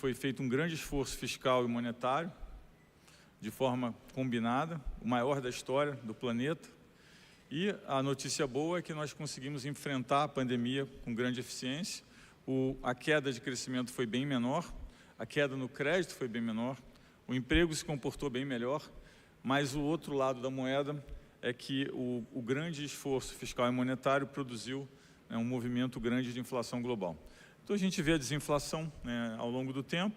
foi feito um grande esforço fiscal e monetário, de forma combinada, o maior da história do planeta. E a notícia boa é que nós conseguimos enfrentar a pandemia com grande eficiência. A queda de crescimento foi bem menor, a queda no crédito foi bem menor, o emprego se comportou bem melhor, mas o outro lado da moeda é que o grande esforço fiscal e monetário produziu, né, um movimento grande de inflação global. Então a gente vê a desinflação, né, ao longo do tempo.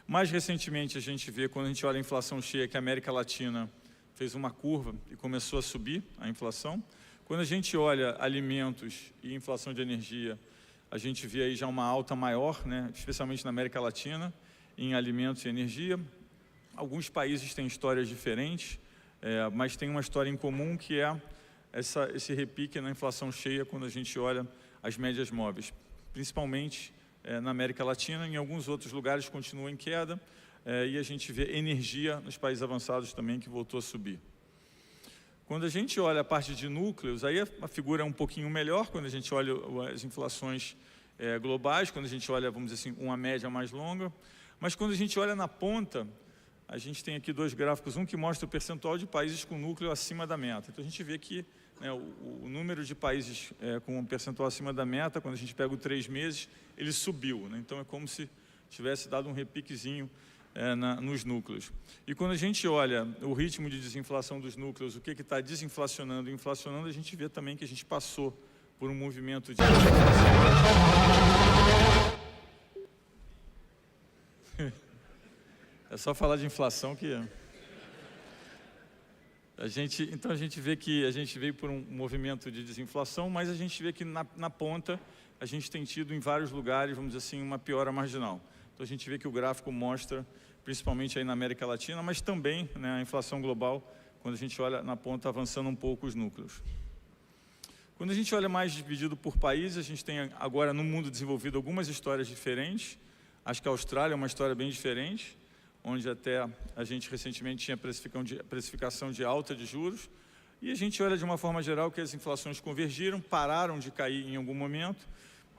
Mais recentemente a gente vê, quando a gente olha a inflação cheia, que a América Latina fez uma curva e começou a subir a inflação. Quando a gente olha alimentos e inflação de energia, a gente vê aí já uma alta maior, né, especialmente na América Latina, em alimentos e energia. Alguns países têm histórias diferentes, mas tem uma história em comum, que é esse repique na inflação cheia quando a gente olha as médias móveis, principalmente na América Latina. Em alguns outros lugares continua em queda, e a gente vê energia nos países avançados também, que voltou a subir. Quando a gente olha a parte de núcleos, aí a figura é um pouquinho melhor, quando a gente olha as inflações globais, quando a gente olha, vamos dizer assim, uma média mais longa. Mas quando a gente olha na ponta, a gente tem aqui dois gráficos, um que mostra o percentual de países com núcleo acima da meta. Então a gente vê que, né, o número de países com um percentual acima da meta, quando a gente pega o 3 meses, ele subiu, né? Então é como se tivesse dado um repiquezinho nos núcleos. E quando a gente olha o ritmo de desinflação dos núcleos, o que está desinflacionando e inflacionando, a gente vê também que a gente passou por um movimento de... É só falar de inflação que... Então a gente vê que a gente veio por um movimento de desinflação, mas a gente vê que na ponta a gente tem tido em vários lugares, vamos dizer assim, uma piora marginal. Então a gente vê que o gráfico mostra, principalmente aí na América Latina, mas também, né, a inflação global, quando a gente olha na ponta, avançando um pouco os núcleos. Quando a gente olha mais dividido por países, a gente tem agora no mundo desenvolvido algumas histórias diferentes. Acho que a Austrália é uma história bem diferente, onde até a gente recentemente tinha precificação de alta de juros, e a gente olha de uma forma geral que as inflações convergiram, pararam de cair em algum momento,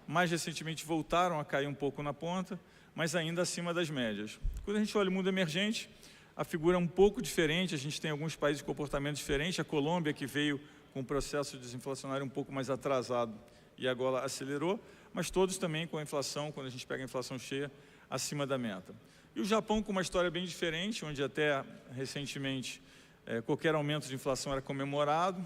mais recentemente voltaram a cair um pouco na ponta, mas ainda acima das médias. Quando a gente olha o mundo emergente, a figura é um pouco diferente, a gente tem alguns países de comportamento diferente, a Colômbia, que veio com um processo desinflacionário um pouco mais atrasado e agora acelerou, mas todos também com a inflação, quando a gente pega a inflação cheia, acima da meta. E o Japão com uma história bem diferente, onde até recentemente qualquer aumento de inflação era comemorado,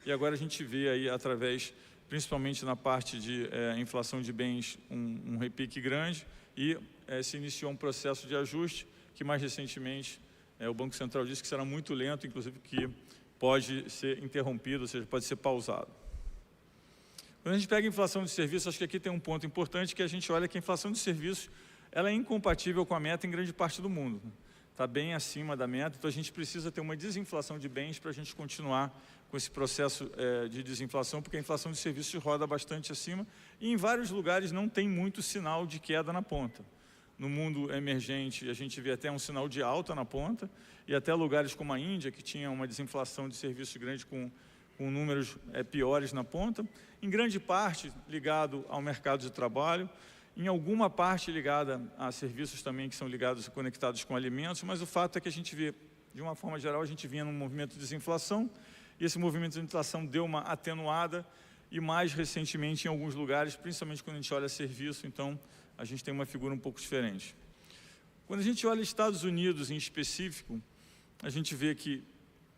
e agora a gente vê aí através, principalmente na parte de inflação de bens, um repique grande, e se iniciou um processo de ajuste que mais recentemente o Banco Central disse que será muito lento, inclusive que pode ser interrompido, ou seja, pode ser pausado. Quando a gente pega a inflação de serviços, acho que aqui tem um ponto importante, que a gente olha que a inflação de serviços ela é incompatível com a meta em grande parte do mundo. Está bem acima da meta, então a gente precisa ter uma desinflação de bens para a gente continuar com esse processo de desinflação, porque a inflação de serviços roda bastante acima, e em vários lugares não tem muito sinal de queda na ponta. No mundo emergente, a gente vê até um sinal de alta na ponta, e até lugares como a Índia, que tinha uma desinflação de serviços grande com números piores na ponta, em grande parte ligado ao mercado de trabalho, em alguma parte ligada a serviços também que são ligados e conectados com alimentos, mas o fato é que a gente vê, de uma forma geral, a gente vinha num movimento de desinflação, e esse movimento de desinflação deu uma atenuada, e mais recentemente em alguns lugares, principalmente quando a gente olha serviço, então a gente tem uma figura um pouco diferente. Quando a gente olha Estados Unidos em específico, a gente vê que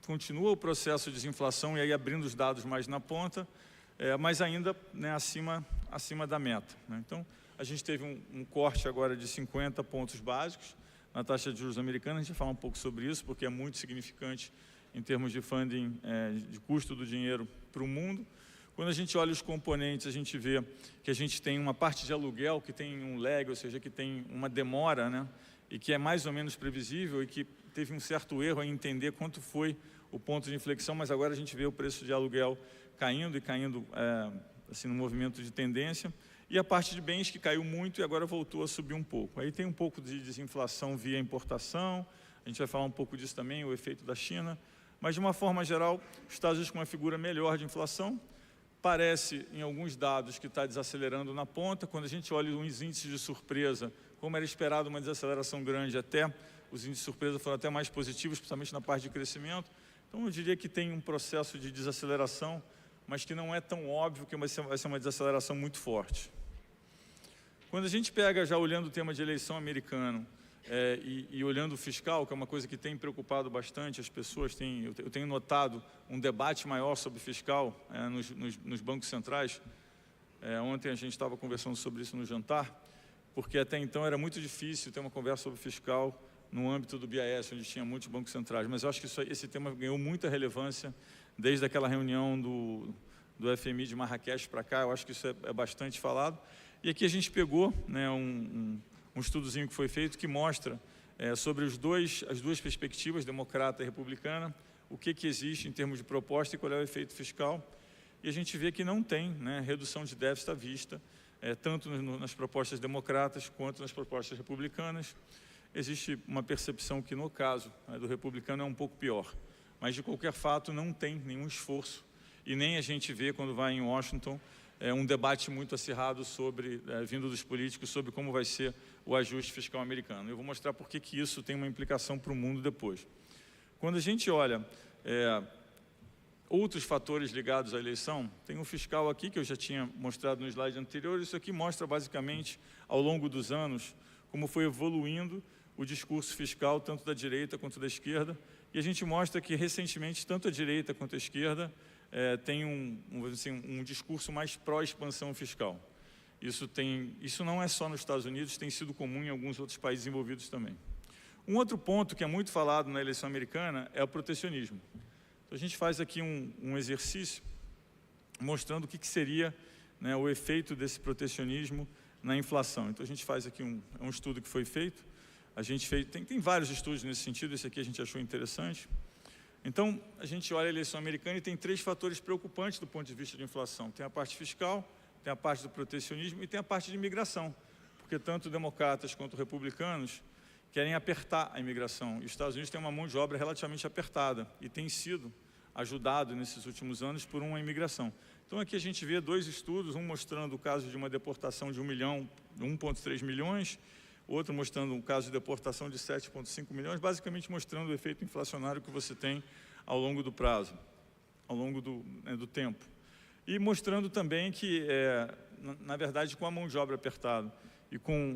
continua o processo de desinflação, e aí abrindo os dados mais na ponta, mas ainda, né, acima da meta, né? Então, a gente teve um corte agora de 50 pontos básicos na taxa de juros americana. A gente vai falar um pouco sobre isso, porque é muito significante em termos de funding, de custo do dinheiro para o mundo. Quando a gente olha os componentes, a gente vê que a gente tem uma parte de aluguel que tem um lag, ou seja, que tem uma demora, né, e que é mais ou menos previsível, e que teve um certo erro em entender quanto foi o ponto de inflexão, mas agora a gente vê o preço de aluguel caindo e caindo assim, no movimento de tendência. E a parte de bens que caiu muito e agora voltou a subir um pouco. Aí tem um pouco de desinflação via importação, a gente vai falar um pouco disso também, o efeito da China, mas de uma forma geral, os Estados Unidos com uma figura melhor de inflação, parece em alguns dados que está desacelerando na ponta. Quando a gente olha os índices de surpresa, como era esperado uma desaceleração grande, até os índices de surpresa foram até mais positivos, principalmente na parte de crescimento. Então eu diria que tem um processo de desaceleração, mas que não é tão óbvio que vai ser uma desaceleração muito forte. Quando a gente pega, já olhando o tema de eleição americano, e olhando o fiscal, que é uma coisa que tem preocupado bastante as pessoas, eu tenho notado um debate maior sobre fiscal nos bancos centrais. Ontem a gente estava conversando sobre isso no jantar, porque até então era muito difícil ter uma conversa sobre fiscal no âmbito do BIS, onde tinha muitos bancos centrais. Mas eu acho que esse tema ganhou muita relevância desde aquela reunião do FMI de Marrakech para cá. Eu acho que isso é bastante falado. E aqui a gente pegou, né, um estudozinho que foi feito que mostra sobre as duas perspectivas, democrata e republicana, o que existe em termos de proposta e qual é o efeito fiscal. E a gente vê que não tem, né, redução de déficit à vista, tanto nas propostas democratas quanto nas propostas republicanas. Existe uma percepção que, no caso do republicano, é um pouco pior. Mas, de qualquer fato, não tem nenhum esforço. E nem a gente vê, quando vai em Washington, um debate muito acirrado vindo dos políticos sobre como vai ser o ajuste fiscal americano. Eu vou mostrar por que isso tem uma implicação para o mundo depois. Quando a gente olha outros fatores ligados à eleição, tem um fiscal aqui que eu já tinha mostrado no slide anterior. Isso aqui mostra basicamente, ao longo dos anos, como foi evoluindo o discurso fiscal, tanto da direita quanto da esquerda. E a gente mostra que, recentemente, tanto a direita quanto a esquerda tem um discurso mais pró-expansão fiscal. Isso não é só nos Estados Unidos, tem sido comum em alguns outros países envolvidos também. Um outro ponto que é muito falado na eleição americana é o protecionismo. Então, a gente faz aqui um exercício mostrando o que seria, né, o efeito desse protecionismo na inflação. Então, a gente faz aqui um estudo que foi feito. A gente fez, tem vários estudos nesse sentido, esse aqui a gente achou interessante. Então, a gente olha a eleição americana e tem 3 fatores preocupantes do ponto de vista de inflação. Tem a parte fiscal, tem a parte do protecionismo e tem a parte de imigração, porque tanto democratas quanto republicanos querem apertar a imigração. E os Estados Unidos têm uma mão de obra relativamente apertada e tem sido ajudado nesses últimos anos por uma imigração. Então, aqui a gente vê 2 estudos, um mostrando o caso de uma deportação de 1,3 milhões, outro mostrando um caso de deportação de 7,5 milhões, basicamente mostrando o efeito inflacionário que você tem ao longo do prazo, ao longo do tempo. E mostrando também que, na verdade, com a mão de obra apertada e com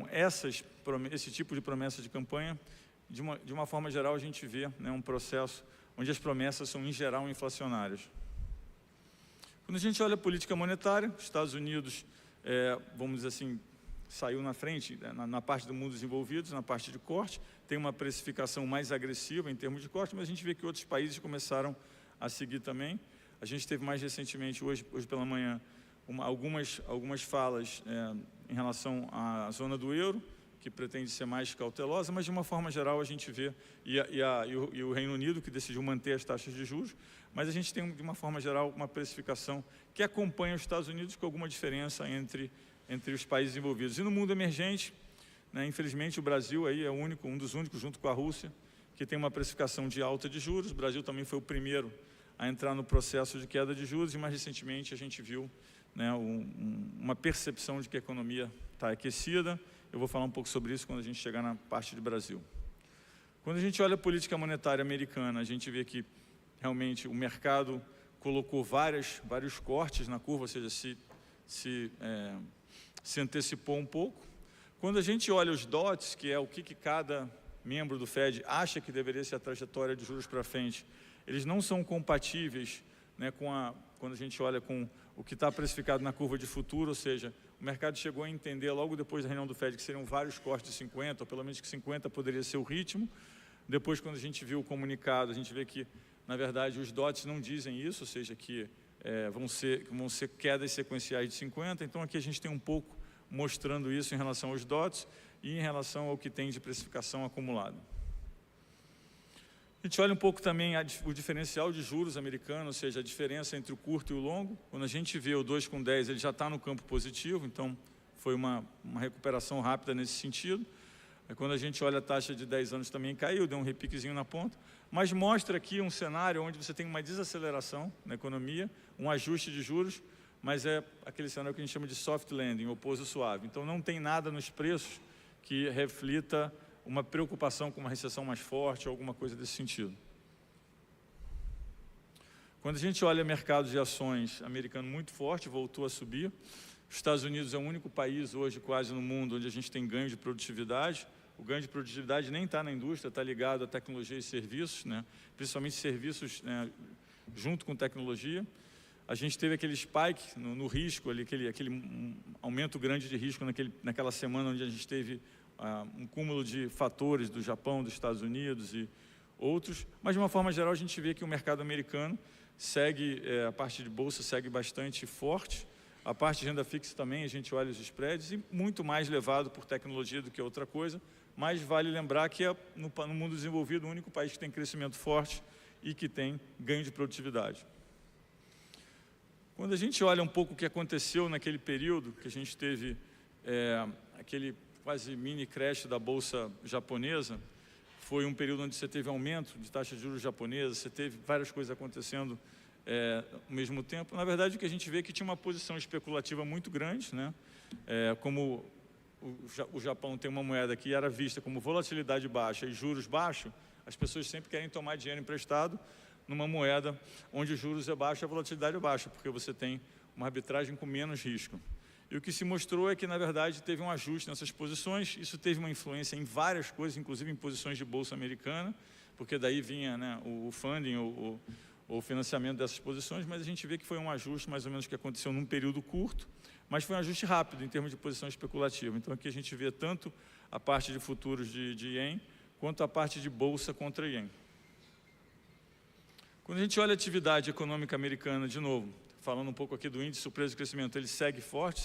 esse tipo de promessa de campanha, de uma forma geral, a gente vê, né, um processo onde as promessas são, em geral, inflacionárias. Quando a gente olha a política monetária, os Estados Unidos, vamos dizer assim, saiu na frente, na parte do mundo desenvolvido, na parte de corte, tem uma precificação mais agressiva em termos de corte, mas a gente vê que outros países começaram a seguir também. A gente teve mais recentemente, hoje pela manhã, algumas falas em relação à zona do euro, que pretende ser mais cautelosa, mas de uma forma geral a gente vê, e o Reino Unido, que decidiu manter as taxas de juros, mas a gente tem, de uma forma geral, uma precificação que acompanha os Estados Unidos, com alguma diferença entre os países envolvidos. E no mundo emergente, né, infelizmente, o Brasil aí é um dos únicos, junto com a Rússia, que tem uma precificação de alta de juros. O Brasil também foi o primeiro a entrar no processo de queda de juros, e mais recentemente a gente viu, né, uma percepção de que a economia está aquecida. Eu vou falar um pouco sobre isso quando a gente chegar na parte de Brasil. Quando a gente olha a política monetária americana, a gente vê que realmente o mercado colocou vários cortes na curva, ou seja, se antecipou um pouco. Quando a gente olha os DOTs, que é o que cada membro do FED acha que deveria ser a trajetória de juros para frente, eles não são compatíveis, né, quando a gente olha com o que está precificado na curva de futuro, ou seja, o mercado chegou a entender logo depois da reunião do FED que seriam vários cortes de 50, ou pelo menos que 50 poderia ser o ritmo. Depois, quando a gente viu o comunicado, a gente vê que, na verdade, os DOTs não dizem isso, ou seja, que vão ser quedas sequenciais de 50. Então, aqui a gente tem um pouco mostrando isso em relação aos DOTs e em relação ao que tem de precificação acumulada. A gente olha um pouco também o diferencial de juros americano, ou seja, a diferença entre o curto e o longo. Quando a gente vê o 2,10, ele já está no campo positivo, então foi uma recuperação rápida nesse sentido. Quando a gente olha a taxa de 10 anos também caiu, deu um repiquezinho na ponta, mas mostra aqui um cenário onde você tem uma desaceleração na economia, um ajuste de juros, mas é aquele cenário que a gente chama de soft landing, ou pouso suave. Então não tem nada nos preços que reflita uma preocupação com uma recessão mais forte ou alguma coisa desse sentido. Quando a gente olha o mercado de ações americano muito forte, voltou a subir. Os Estados Unidos é o único país hoje quase no mundo onde a gente tem ganho de produtividade. O ganho de produtividade nem está na indústria, está ligado à tecnologia e serviços, né? Principalmente serviços, né, junto com tecnologia. A gente teve aquele spike no risco, aquele aumento grande de risco naquela semana onde a gente teve um cúmulo de fatores do Japão, dos Estados Unidos e outros. Mas, de uma forma geral, a gente vê que o mercado americano segue, a parte de bolsa segue bastante forte. A parte de renda fixa também, a gente olha os spreads, e muito mais levado por tecnologia do que outra coisa. Mas vale lembrar que é, no mundo desenvolvido, o único país que tem crescimento forte e que tem ganho de produtividade. Quando a gente olha um pouco o que aconteceu naquele período, que a gente teve aquele quase mini crash da bolsa japonesa, foi um período onde você teve aumento de taxa de juros japonesa, você teve várias coisas acontecendo ao mesmo tempo. Na verdade, o que a gente vê é que tinha uma posição especulativa muito grande, né? Como o Japão tem uma moeda que era vista como volatilidade baixa e juros baixos, as pessoas sempre querem tomar dinheiro emprestado numa moeda onde os juros é baixo e a volatilidade é baixa, porque você tem uma arbitragem com menos risco. E o que se mostrou é que, na verdade, teve um ajuste nessas posições. Isso teve uma influência em várias coisas, inclusive em posições de bolsa americana, porque daí vinha, né, o funding, o financiamento dessas posições, mas a gente vê que foi um ajuste mais ou menos que aconteceu num período curto, mas foi um ajuste rápido em termos de posição especulativa. Então aqui a gente vê tanto a parte de futuros de ien, quanto a parte de bolsa contra ien. Quando a gente olha a atividade econômica americana, de novo, falando um pouco aqui do índice de surpresa de crescimento, ele segue forte,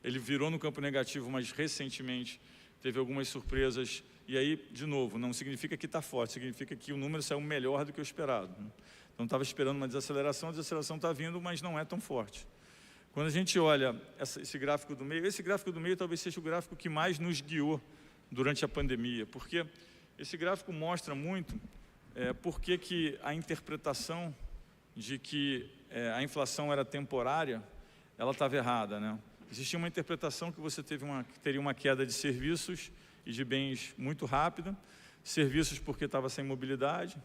ele virou no campo negativo, mas recentemente teve algumas surpresas, e aí, de novo, não significa que está forte, significa que o número saiu melhor do que o esperado, né? Então estava esperando uma desaceleração, a desaceleração está vindo, mas não é tão forte. Quando a gente olha esse gráfico do meio talvez seja o gráfico que mais nos guiou durante a pandemia, porque esse gráfico mostra muito por que a interpretação de que a inflação era temporária, ela estava errada, né? Existia uma interpretação que você teria uma queda de serviços e de bens muito rápida, serviços porque estava sem mobilidade,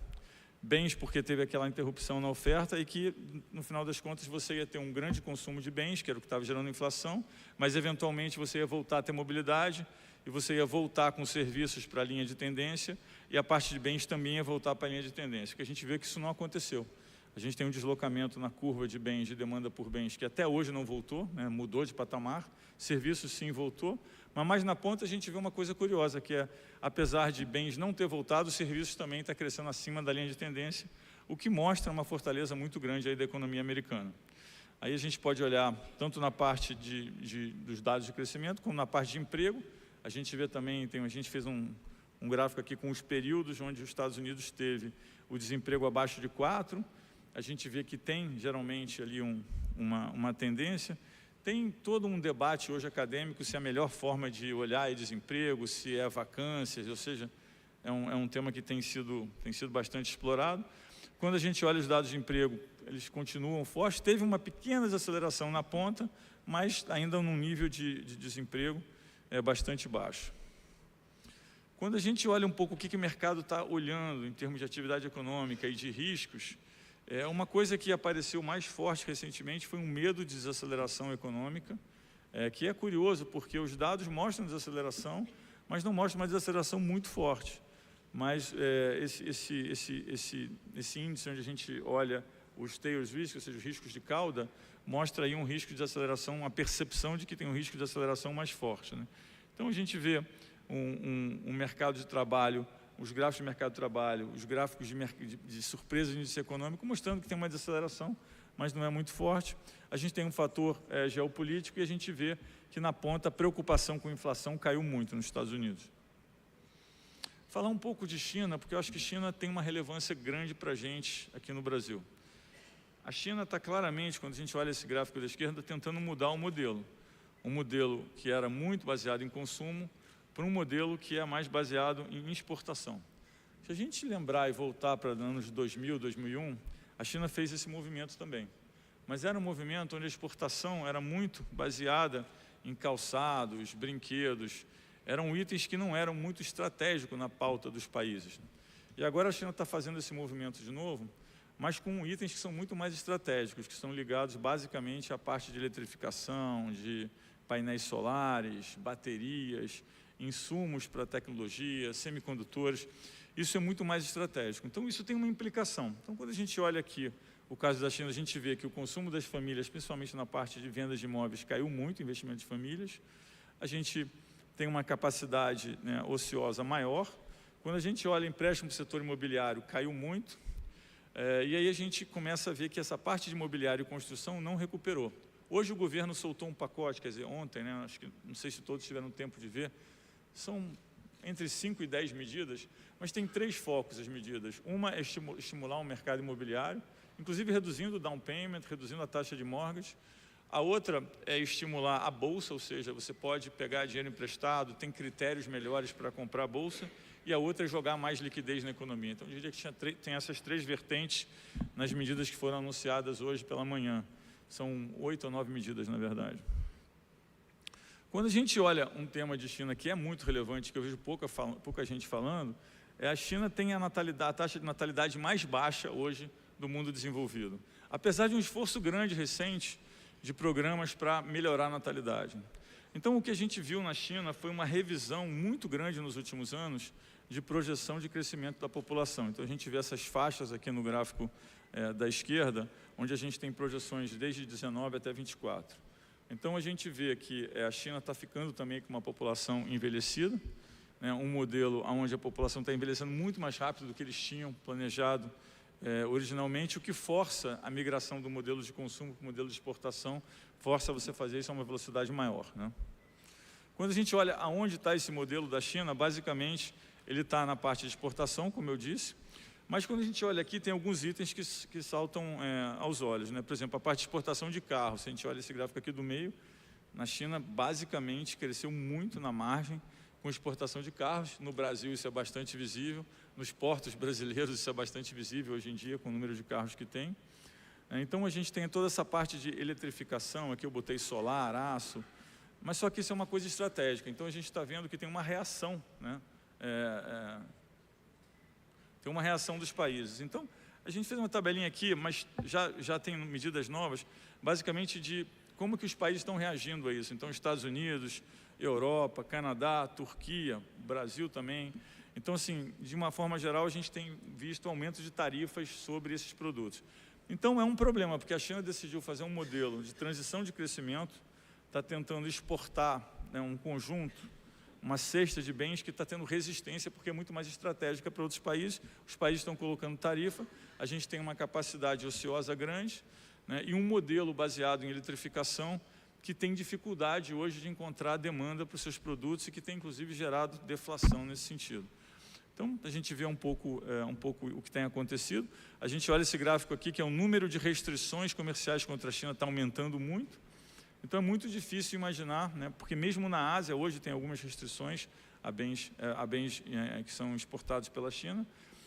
bens porque teve aquela interrupção na oferta e que, no final das contas, você ia ter um grande consumo de bens, que era o que estava gerando inflação, mas, eventualmente, você ia voltar a ter mobilidade e você ia voltar com serviços para a linha de tendência e a parte de bens também ia voltar para a linha de tendência, porque a gente vê que isso não aconteceu. A gente tem um deslocamento na curva de bens, de demanda por bens, que até hoje não voltou, né? Mudou de patamar, serviços sim voltou, mas mais na ponta a gente vê uma coisa curiosa, que é, apesar de bens não ter voltado, os serviços também estão crescendo acima da linha de tendência, o que mostra uma fortaleza muito grande aí da economia americana. Aí a gente pode olhar tanto na parte dos dados de crescimento, como na parte de emprego. A gente vê também, a gente fez um gráfico aqui com os períodos onde os Estados Unidos teve o desemprego abaixo de 4, a gente vê que tem, geralmente, ali uma tendência. Tem todo um debate hoje acadêmico se a melhor forma de olhar é desemprego, se é vacâncias, ou seja, é um tema que tem sido bastante explorado. Quando a gente olha os dados de emprego, eles continuam fortes. Teve uma pequena desaceleração na ponta, mas ainda num nível de desemprego bastante baixo. Quando a gente olha um pouco o que o mercado está olhando em termos de atividade econômica e de riscos, uma coisa que apareceu mais forte recentemente foi um medo de desaceleração econômica, que é curioso, porque os dados mostram desaceleração, mas não mostram uma desaceleração muito forte. Mas esse índice onde a gente olha os tails risk, ou seja, os riscos de cauda, mostra aí um risco de aceleração, uma percepção de que tem um risco de aceleração mais forte, né? Então a gente vê um mercado de trabalho, os gráficos de mercado de trabalho, os gráficos de surpresa de índice econômico, mostrando que tem uma desaceleração, mas não é muito forte. A gente tem um fator geopolítico e a gente vê que na ponta a preocupação com a inflação caiu muito nos Estados Unidos. Falar um pouco de China, porque eu acho que China tem uma relevância grande para a gente aqui no Brasil. A China está claramente, quando a gente olha esse gráfico da esquerda, tentando mudar o modelo. Um modelo que era muito baseado em consumo, para um modelo que é mais baseado em exportação. Se a gente lembrar e voltar para os anos 2000, 2001, a China fez esse movimento também. Mas era um movimento onde a exportação era muito baseada em calçados, brinquedos, eram itens que não eram muito estratégicos na pauta dos países. E agora a China está fazendo esse movimento de novo, mas com itens que são muito mais estratégicos, que são ligados basicamente à parte de eletrificação, de painéis solares, baterias, insumos para tecnologia, semicondutores. Isso é muito mais estratégico. Então, isso tem uma implicação. Então, quando a gente olha aqui o caso da China, a gente vê que o consumo das famílias, principalmente na parte de vendas de imóveis, caiu muito, investimento de famílias. A gente tem uma capacidade, né, ociosa maior. Quando a gente olha empréstimo para o setor imobiliário, caiu muito. E aí a gente começa a ver que essa parte de imobiliário e construção não recuperou. Hoje o governo soltou um pacote, quer dizer, ontem, né, acho que, não sei se todos tiveram tempo de ver, são entre 5 e 10 medidas, mas tem 3 focos as medidas. Uma é estimular o mercado imobiliário, inclusive reduzindo o down payment, reduzindo a taxa de mortgage. A outra é estimular a bolsa, ou seja, você pode pegar dinheiro emprestado, tem critérios melhores para comprar a bolsa, e a outra é jogar mais liquidez na economia. Então, eu diria que tem essas 3 vertentes nas medidas que foram anunciadas hoje pela manhã. São 8 ou 9 medidas, na verdade. Quando a gente olha um tema de China que é muito relevante, que eu vejo pouca gente falando, a China tem a taxa de natalidade mais baixa hoje do mundo desenvolvido. Apesar de um esforço grande recente de programas para melhorar a natalidade. Então, o que a gente viu na China foi uma revisão muito grande nos últimos anos de projeção de crescimento da população. Então, a gente vê essas faixas aqui no gráfico da esquerda, onde a gente tem projeções desde 19 até 24. Então, a gente vê que a China está ficando também com uma população envelhecida, né, um modelo onde a população está envelhecendo muito mais rápido do que eles tinham planejado originalmente, o que força a migração do modelo de consumo para o modelo de exportação, força você fazer isso a uma velocidade maior, né? Quando a gente olha aonde está esse modelo da China, basicamente, ele está na parte de exportação, como eu disse, mas quando a gente olha aqui, tem alguns itens que saltam aos olhos, né? Por exemplo, a parte de exportação de carros. Se a gente olha esse gráfico aqui do meio, na China, basicamente, cresceu muito na margem com exportação de carros. No Brasil, isso é bastante visível. Nos portos brasileiros, isso é bastante visível hoje em dia, com o número de carros que tem. Então, a gente tem toda essa parte de eletrificação. Aqui eu botei solar, aço, mas só que isso é uma coisa estratégica. Então, a gente está vendo que tem uma reação, né? Tem uma reação dos países. Então, a gente fez uma tabelinha aqui, mas já tem medidas novas, basicamente de como que os países estão reagindo a isso. Então, Estados Unidos, Europa, Canadá, Turquia, Brasil também. Então, assim, de uma forma geral, a gente tem visto aumento de tarifas sobre esses produtos. Então, é um problema, porque a China decidiu fazer um modelo de transição de crescimento, está tentando exportar, né, um conjunto, uma cesta de bens que está tendo resistência, porque é muito mais estratégica para outros países. Os países estão colocando tarifa, a gente tem uma capacidade ociosa grande, né, e um modelo baseado em eletrificação que tem dificuldade hoje de encontrar demanda para os seus produtos e que tem, inclusive, gerado deflação nesse sentido. Então, a gente vê um pouco o que tem acontecido. A gente olha esse gráfico aqui, que é o número de restrições comerciais contra a China está aumentando muito. Então, é muito difícil imaginar, né, porque mesmo na Ásia, hoje tem algumas restrições a bens que são exportados pela China.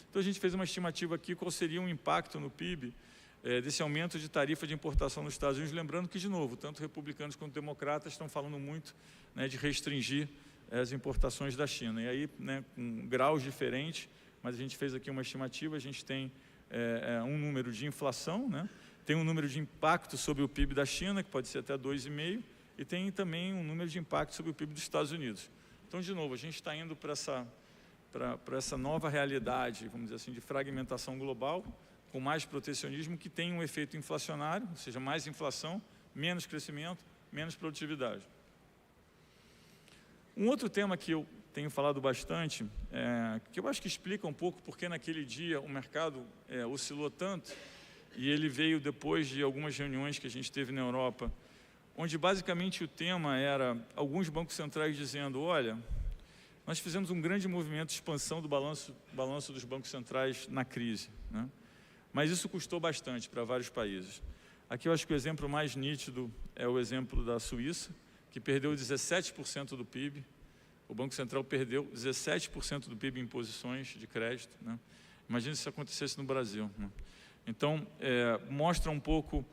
Então, a gente fez uma estimativa aqui, qual seria o impacto no PIB desse aumento de tarifa de importação nos Estados Unidos, lembrando que, de novo, tanto republicanos quanto democratas estão falando muito, né, de restringir as importações da China. E aí, né, com graus diferentes, mas a gente fez aqui uma estimativa, a gente tem um número de inflação, né, tem um número de impacto sobre o PIB da China, que pode ser até 2,5%, e tem também um número de impacto sobre o PIB dos Estados Unidos. Então, de novo, a gente está indo para essa nova realidade, vamos dizer assim, de fragmentação global, com mais protecionismo, que tem um efeito inflacionário, ou seja, mais inflação, menos crescimento, menos produtividade. Um outro tema que eu tenho falado bastante, que eu acho que explica um pouco porque naquele dia o mercado oscilou tanto, e ele veio depois de algumas reuniões que a gente teve na Europa, onde basicamente o tema era alguns bancos centrais dizendo, olha, nós fizemos um grande movimento de expansão do balanço dos bancos centrais na crise, né? Mas isso custou bastante para vários países. Aqui eu acho que o exemplo mais nítido é o exemplo da Suíça, que perdeu 17% do PIB. O Banco Central perdeu 17% do PIB em posições de crédito, né? Imagina se isso acontecesse no Brasil, né? Então, mostra um pouco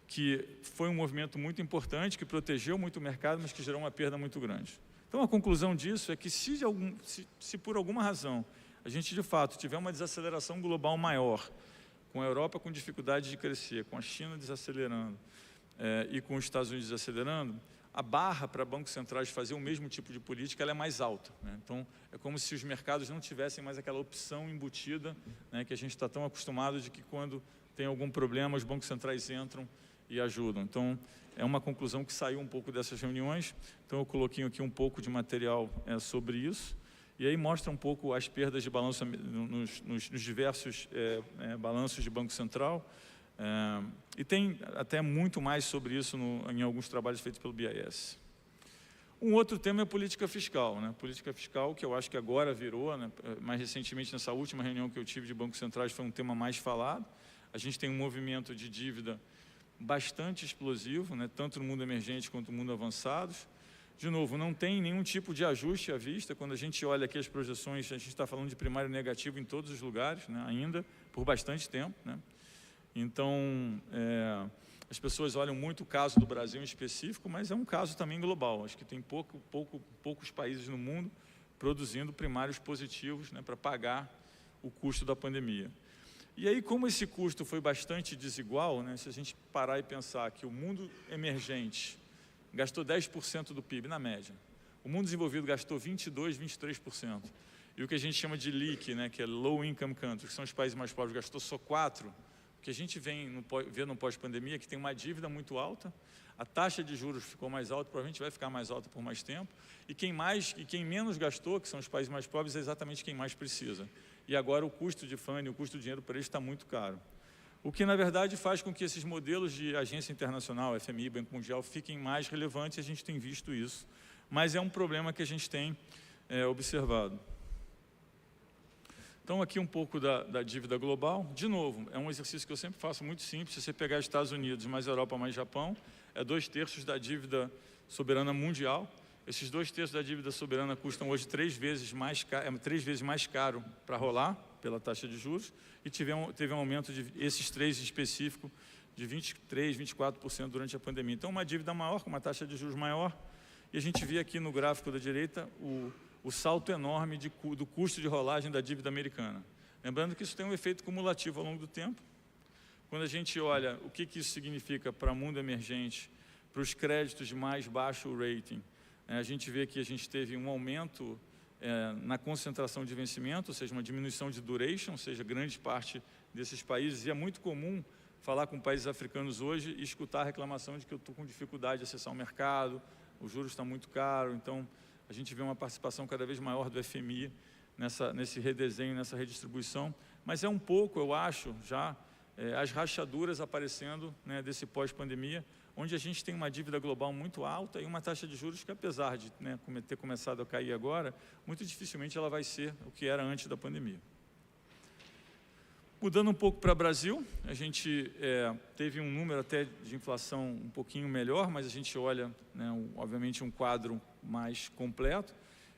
que foi um movimento muito importante, que protegeu muito o mercado, mas que gerou uma perda muito grande. Então, a conclusão disso é que se por alguma razão a gente, de fato, tiver uma desaceleração global maior, com a Europa com dificuldade de crescer, com a China desacelerando e com os Estados Unidos desacelerando, a barra para bancos centrais fazer o mesmo tipo de política ela é mais alta, né? Então, é como se os mercados não tivessem mais aquela opção embutida, né, que a gente está tão acostumado de que quando tem algum problema, os bancos centrais entram e ajudam. Então, é uma conclusão que saiu um pouco dessas reuniões. Então, eu coloquei aqui um pouco de material sobre isso. E aí mostra um pouco as perdas de balanço nos diversos balanços de Banco Central. E tem até muito mais sobre isso em alguns trabalhos feitos pelo BIS. Um outro tema é a política fiscal, né? Política fiscal, que eu acho que agora virou, né? Mais recentemente, nessa última reunião que eu tive de bancos centrais, foi um tema mais falado. A gente tem um movimento de dívida bastante explosivo, né? Tanto no mundo emergente quanto no mundo avançado. De novo, não tem nenhum tipo de ajuste à vista. Quando a gente olha aqui as projeções, a gente está falando de primário negativo em todos os lugares, né? Ainda, por bastante tempo, né? Então, as pessoas olham muito o caso do Brasil em específico, mas é um caso também global. Acho que tem poucos países no mundo produzindo primários positivos, né, para pagar o custo da pandemia. E aí, como esse custo foi bastante desigual, né, se a gente parar e pensar que o mundo emergente gastou 10% do PIB, na média. O mundo desenvolvido gastou 22%, 23%. E o que a gente chama de LIC, né, que é Low Income Countries, que são os países mais pobres, gastou só 4%. O que a gente vê no pós-pandemia é que tem uma dívida muito alta, a taxa de juros ficou mais alta, provavelmente vai ficar mais alta por mais tempo, e quem menos gastou, que são os países mais pobres, é exatamente quem mais precisa. E agora o custo de funding, o custo de dinheiro para eles está muito caro. O que, na verdade, faz com que esses modelos de agência internacional, FMI, Banco Mundial, fiquem mais relevantes, e a gente tem visto isso. Mas é um problema que a gente tem observado. Então, aqui um pouco da dívida global. De novo, é um exercício que eu sempre faço muito simples. Se você pegar Estados Unidos, mais Europa, mais Japão, é 2/3 da dívida soberana mundial. Esses 2/3 da dívida soberana custam hoje 3 vezes mais caro para rolar, pela taxa de juros, e teve um aumento esses 3 específicos de 23%, 24% durante a pandemia. Então, uma dívida maior, com uma taxa de juros maior, e a gente vê aqui no gráfico da direita o salto enorme do custo de rolagem da dívida americana. Lembrando que isso tem um efeito cumulativo ao longo do tempo. Quando a gente olha o que isso significa para o mundo emergente, para os créditos de mais baixo rating, a gente vê que a gente teve um aumento na concentração de vencimento, ou seja, uma diminuição de duration, ou seja, grande parte desses países, e é muito comum falar com países africanos hoje e escutar a reclamação de que eu estou com dificuldade de acessar o mercado, o juros está muito caro. Então, a gente vê uma participação cada vez maior do FMI nesse redesenho, nessa redistribuição, mas é um pouco, eu acho, já as rachaduras aparecendo, né, desse pós-pandemia, onde a gente tem uma dívida global muito alta e uma taxa de juros que, apesar de, né, ter começado a cair agora, muito dificilmente ela vai ser o que era antes da pandemia. Mudando um pouco para o Brasil, a gente teve um número até de inflação um pouquinho melhor, mas a gente olha, né, obviamente, um quadro mais completo.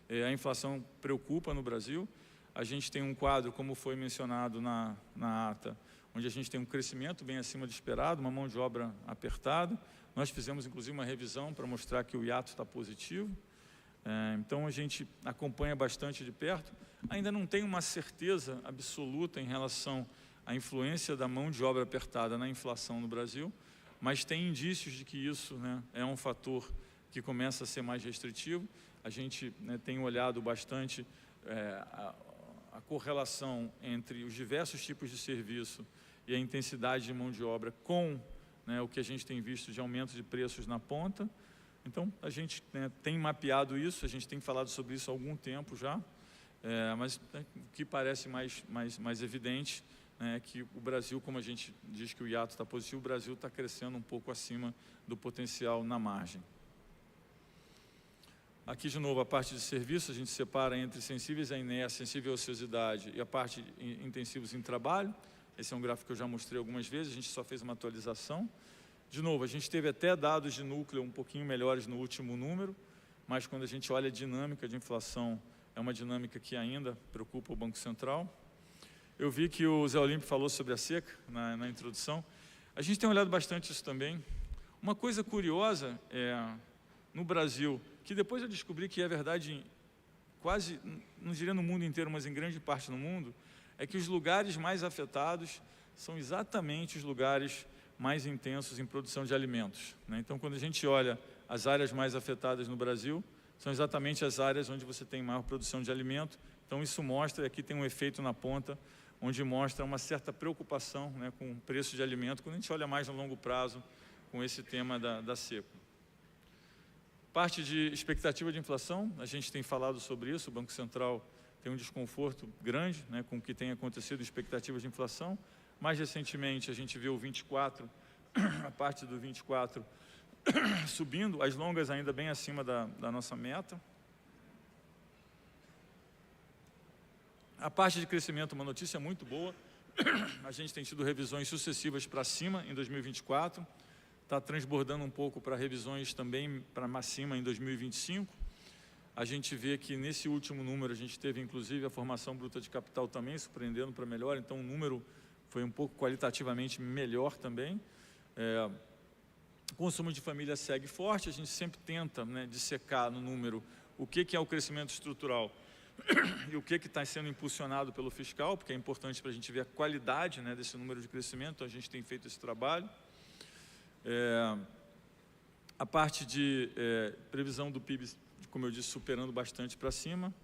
A inflação preocupa no Brasil. A gente tem um quadro, como foi mencionado na ata, onde a gente tem um crescimento bem acima do esperado, uma mão de obra apertada. Nós fizemos, inclusive, uma revisão para mostrar que o hiato está positivo. Então, a gente acompanha bastante de perto. Ainda não tem uma certeza absoluta em relação à influência da mão de obra apertada na inflação no Brasil, mas tem indícios de que isso, né, é um fator que começa a ser mais restritivo. A gente, né, tem olhado bastante a correlação entre os diversos tipos de serviço e a intensidade de mão de obra com, né, o que a gente tem visto de aumento de preços na ponta. Então, a gente, né, tem mapeado isso, a gente tem falado sobre isso há algum tempo já, mas, né, o que parece mais evidente, né, é que o Brasil, como a gente diz que o hiato está positivo, o Brasil está crescendo um pouco acima do potencial na margem. Aqui, de novo, a parte de serviço, a gente separa entre sensíveis à inércia, sensível à ociosidade e a parte de intensivos em trabalho. Esse é um gráfico que eu já mostrei algumas vezes, a gente só fez uma atualização. De novo, a gente teve até dados de núcleo um pouquinho melhores no último número, mas quando a gente olha a dinâmica de inflação, é uma dinâmica que ainda preocupa o Banco Central. Eu vi que o Zé Olímpio falou sobre a seca na introdução. A gente tem olhado bastante isso também. Uma coisa curiosa no Brasil, que depois eu descobri que é verdade em quase, não diria no mundo inteiro, mas em grande parte no mundo, é que os lugares mais afetados são exatamente os lugares mais intensos em produção de alimentos, né? Então, quando a gente olha as áreas mais afetadas no Brasil, são exatamente as áreas onde você tem maior produção de alimento. Então, isso mostra, e aqui tem um efeito na ponta, onde mostra uma certa preocupação, né, com o preço de alimento, quando a gente olha mais no longo prazo com esse tema da seca. Parte de expectativa de inflação, a gente tem falado sobre isso, o Banco Central tem um desconforto grande, né, com o que tem acontecido em expectativas de inflação. Mais recentemente, a gente viu o 24, a parte do 24 subindo, as longas ainda bem acima da nossa meta. A parte de crescimento, uma notícia muito boa, a gente tem tido revisões sucessivas para cima em 2024, está transbordando um pouco para revisões também para cima em 2025. A gente vê que nesse último número a gente teve inclusive a formação bruta de capital também surpreendendo para melhor, então o número foi um pouco qualitativamente melhor também. O consumo de família segue forte, a gente sempre tenta, né, dissecar no número o que é o crescimento estrutural e o que está sendo impulsionado pelo fiscal, porque é importante para a gente ver a qualidade, né, desse número de crescimento, então a gente tem feito esse trabalho. A parte de previsão do PIB, como eu disse, superando bastante para cima.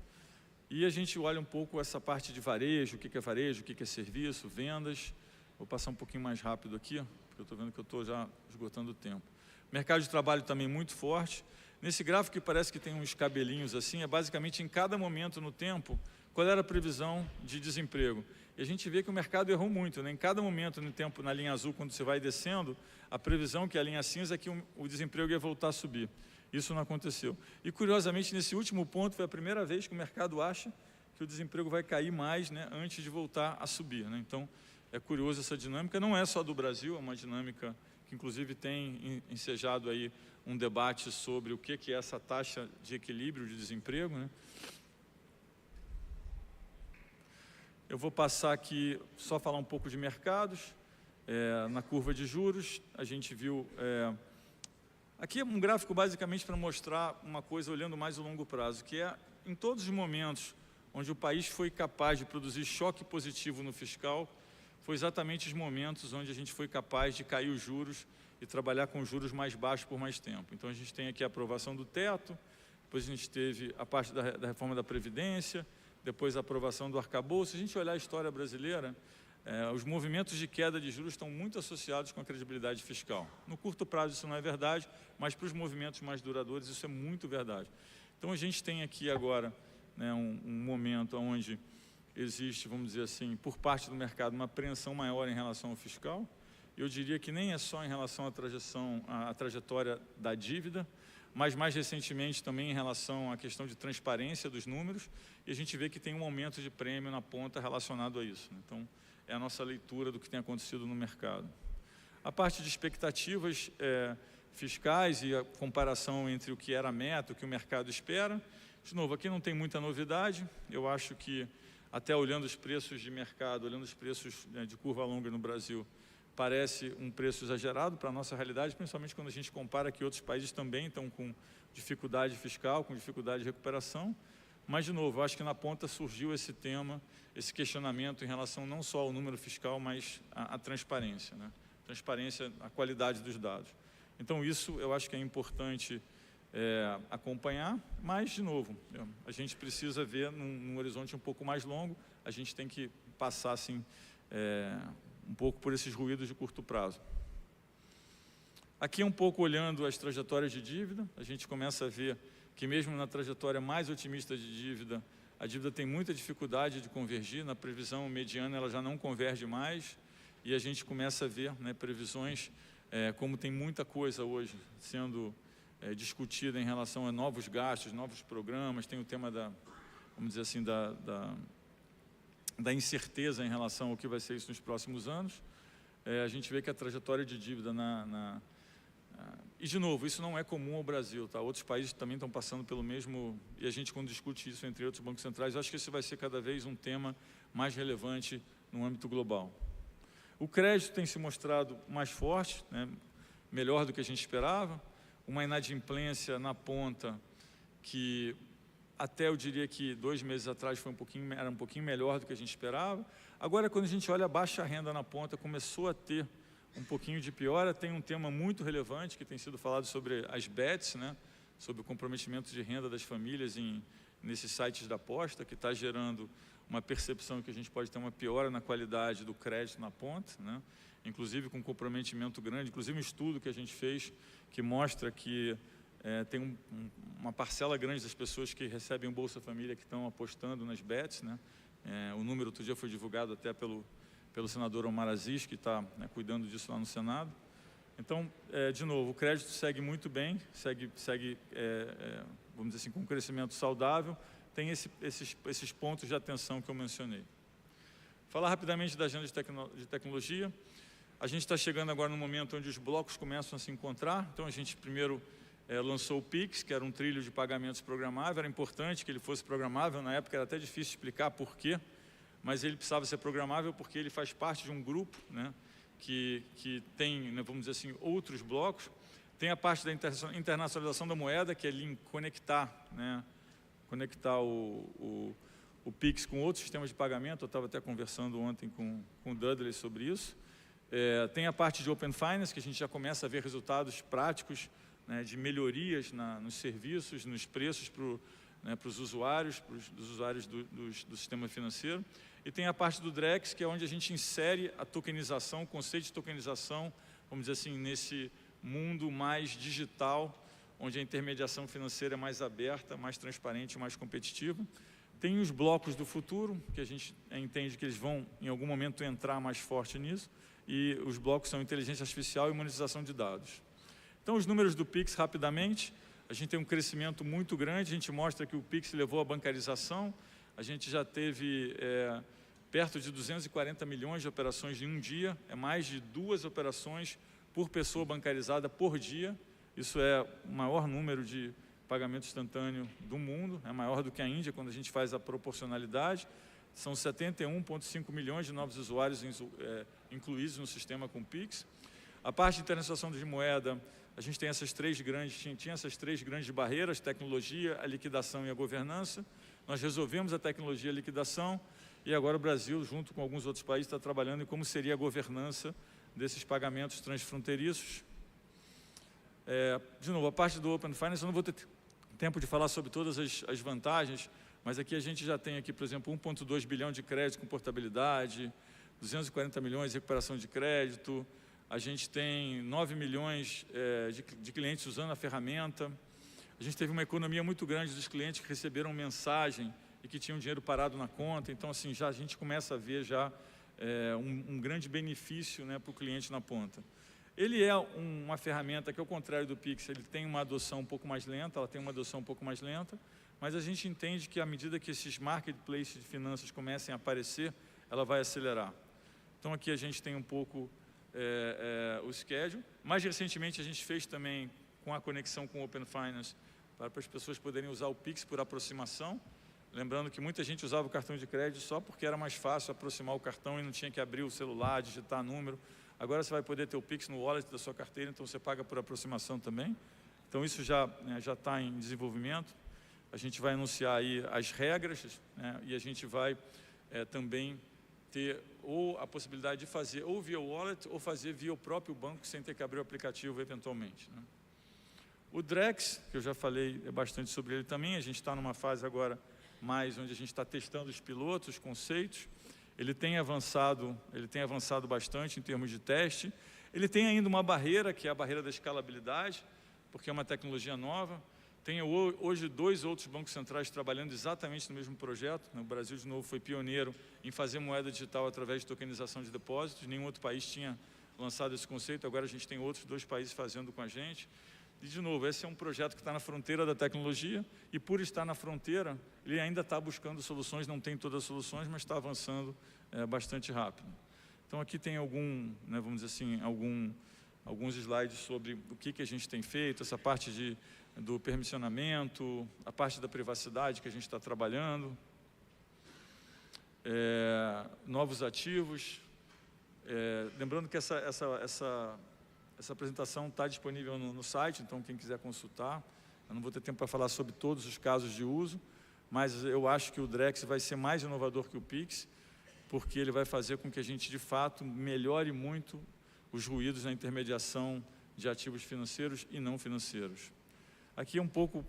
E a gente olha um pouco essa parte de varejo, o que é varejo, o que é serviço, vendas. Vou passar um pouquinho mais rápido aqui, porque eu estou vendo que eu estou já esgotando o tempo. Mercado de trabalho também muito forte. Nesse gráfico que parece que tem uns cabelinhos assim, é basicamente em cada momento no tempo, qual era a previsão de desemprego. E a gente vê que o mercado errou muito, né? Em cada momento no tempo, na linha azul, quando você vai descendo, a previsão, que é a linha cinza, é que o desemprego ia voltar a subir. Isso não aconteceu. E, curiosamente, nesse último ponto, foi a primeira vez que o mercado acha que o desemprego vai cair mais, né, antes de voltar a subir, né? Então, é curioso essa dinâmica. Não é só do Brasil, é uma dinâmica que, inclusive, tem ensejado aí um debate sobre o que é essa taxa de equilíbrio de desemprego, né? Eu vou passar aqui, só falar um pouco de mercados. Na curva de juros, a gente viu... aqui é um gráfico basicamente para mostrar uma coisa olhando mais o longo prazo, que é em todos os momentos onde o país foi capaz de produzir choque positivo no fiscal, foi exatamente os momentos onde a gente foi capaz de cair os juros e trabalhar com juros mais baixos por mais tempo. Então a gente tem aqui a aprovação do teto, depois a gente teve a parte da reforma da Previdência, depois a aprovação do arcabouço. Se a gente olhar a história brasileira, os movimentos de queda de juros estão muito associados com a credibilidade fiscal. No curto prazo isso não é verdade, mas para os movimentos mais duradouros isso é muito verdade. Então a gente tem aqui agora, né, um momento onde existe, vamos dizer assim, por parte do mercado uma apreensão maior em relação ao fiscal. Eu diria que nem é só em relação à trajetória da dívida, mas mais recentemente também em relação à questão de transparência dos números, e a gente vê que tem um aumento de prêmio na ponta relacionado a isso. Então, é a nossa leitura do que tem acontecido no mercado. A parte de expectativas fiscais e a comparação entre o que era a meta, o que o mercado espera. De novo, aqui não tem muita novidade. Eu acho que, até olhando os preços de mercado, olhando os preços, né, de curva longa no Brasil, parece um preço exagerado para a nossa realidade, principalmente quando a gente compara que outros países também estão com dificuldade fiscal, com dificuldade de recuperação. Mas, de novo, eu acho que na ponta surgiu esse tema, esse questionamento em relação não só ao número fiscal, mas à transparência, né? Transparência, a qualidade dos dados. Então, isso eu acho que é importante acompanhar, mas, de novo, a gente precisa ver num horizonte um pouco mais longo, a gente tem que passar, assim, um pouco por esses ruídos de curto prazo. Aqui um pouco olhando as trajetórias de dívida, a gente começa a ver que mesmo na trajetória mais otimista de dívida, a dívida tem muita dificuldade de convergir, na previsão mediana ela já não converge mais, e a gente começa a ver, né, previsões, como tem muita coisa hoje sendo discutida em relação a novos gastos, novos programas, tem o tema vamos dizer assim, da incerteza em relação ao que vai ser isso nos próximos anos. A gente vê que a trajetória de dívida e, de novo, isso não é comum ao Brasil, tá? Outros países também estão passando pelo mesmo, e a gente, quando discute isso entre outros bancos centrais, eu acho que esse vai ser cada vez um tema mais relevante no âmbito global. O crédito tem se mostrado mais forte, né? Melhor do que a gente esperava, uma inadimplência na ponta que até eu diria que 2 meses atrás era um pouquinho melhor do que a gente esperava. Agora, quando a gente olha a baixa renda na ponta, começou a ter um pouquinho de piora. Tem um tema muito relevante que tem sido falado sobre as bets, né? Sobre o comprometimento de renda das famílias nesses sites da aposta, que está gerando uma percepção que a gente pode ter uma piora na qualidade do crédito na ponta, né? Inclusive com comprometimento grande, inclusive um estudo que a gente fez que mostra que tem uma parcela grande das pessoas que recebem o Bolsa Família que estão apostando nas bets, né? O número outro dia foi divulgado até pelo senador Omar Aziz, que está, né, cuidando disso lá no Senado. Então, de novo, o crédito segue muito bem, segue vamos dizer assim, com um crescimento saudável, tem esses pontos de atenção que eu mencionei. Falar rapidamente da agenda de tecnologia. A gente está chegando agora no momento onde os blocos começam a se encontrar. Então, a gente primeiro lançou o Pix, que era um trilho de pagamentos programável. Era importante que ele fosse programável, na época era até difícil explicar por quê, mas ele precisava ser programável porque ele faz parte de um grupo, né, que tem, né, vamos dizer assim, outros blocos. Tem a parte da internacionalização da moeda, que é conectar, né, o Pix com outros sistemas de pagamento. Eu estava até conversando ontem com o Dudley sobre isso. Tem a parte de Open Finance, que a gente já começa a ver resultados práticos, né, de melhorias nos serviços, nos preços para os usuários, do sistema financeiro. E tem a parte do Drex, que é onde a gente insere a tokenização, o conceito de tokenização, vamos dizer assim, nesse mundo mais digital, onde a intermediação financeira é mais aberta, mais transparente, mais competitiva. Tem os blocos do futuro, que a gente entende que eles vão, em algum momento, entrar mais forte nisso, e os blocos são inteligência artificial e monetização de dados. Então, os números do Pix, rapidamente, a gente tem um crescimento muito grande, a gente mostra que o Pix levou à bancarização, a gente já teve perto de 240 milhões de operações em um dia, é mais de 2 operações por pessoa bancarizada por dia. Isso é o maior número de pagamento instantâneo do mundo, é maior do que a Índia quando a gente faz a proporcionalidade. São 71,5 milhões de novos usuários incluídos no sistema com Pix. A parte de internacionalização de moeda, a gente tem essas tinha essas 3 grandes barreiras: tecnologia, a liquidação e a governança. Nós resolvemos a tecnologia e a liquidação, e agora o Brasil, junto com alguns outros países, está trabalhando em como seria a governança desses pagamentos transfronteiriços. De novo, a parte do Open Finance, eu não vou ter tempo de falar sobre todas as vantagens, mas aqui a gente já tem aqui, por exemplo, 1,2 bilhão de crédito com portabilidade, 240 milhões de recuperação de crédito, a gente tem 9 milhões de clientes usando a ferramenta, a gente teve uma economia muito grande dos clientes que receberam mensagem e que tinham dinheiro parado na conta. Então, assim, a gente começa a ver já um grande benefício, né, para o cliente na ponta. Ele é uma ferramenta que, ao contrário do Pix, ele tem uma adoção um pouco mais lenta, mas a gente entende que, à medida que esses marketplaces de finanças comecem a aparecer, ela vai acelerar. Então, aqui a gente tem um pouco o schedule. Mais recentemente, a gente fez também, com a conexão com o Open Finance, para as pessoas poderem usar o Pix por aproximação. Lembrando que muita gente usava o cartão de crédito só porque era mais fácil aproximar o cartão e não tinha que abrir o celular, digitar número. Agora você vai poder ter o Pix no wallet da sua carteira, então você paga por aproximação também. Então isso já está em desenvolvimento. A gente vai anunciar aí as regras, né, e a gente vai também ter ou a possibilidade de fazer ou via wallet ou fazer via o próprio banco sem ter que abrir o aplicativo eventualmente, né. O Drex, que eu já falei bastante sobre ele também, a gente está numa fase agora mais onde a gente está testando os pilotos, os conceitos. Ele tem avançado bastante em termos de teste. Ele tem ainda uma barreira, que é a barreira da escalabilidade, porque é uma tecnologia nova. Tem hoje 2 outros bancos centrais trabalhando exatamente no mesmo projeto. O Brasil, de novo, foi pioneiro em fazer moeda digital através de tokenização de depósitos. Nenhum outro país tinha lançado esse conceito, agora a gente tem outros 2 países fazendo com a gente. E, de novo, esse é um projeto que está na fronteira da tecnologia, e por estar na fronteira, ele ainda está buscando soluções, não tem todas as soluções, mas está avançando bastante rápido. Então, aqui tem vamos dizer assim, alguns slides sobre o que a gente tem feito, essa parte do permissionamento, a parte da privacidade que a gente está trabalhando, novos ativos. Lembrando que essa apresentação está disponível no site, então quem quiser consultar, Eu não vou ter tempo para falar sobre todos os casos de uso, mas eu acho que o Drex vai ser mais inovador que o Pix, porque ele vai fazer com que a gente, de fato, melhore muito os ruídos na intermediação de ativos financeiros e não financeiros. Aqui é um pouco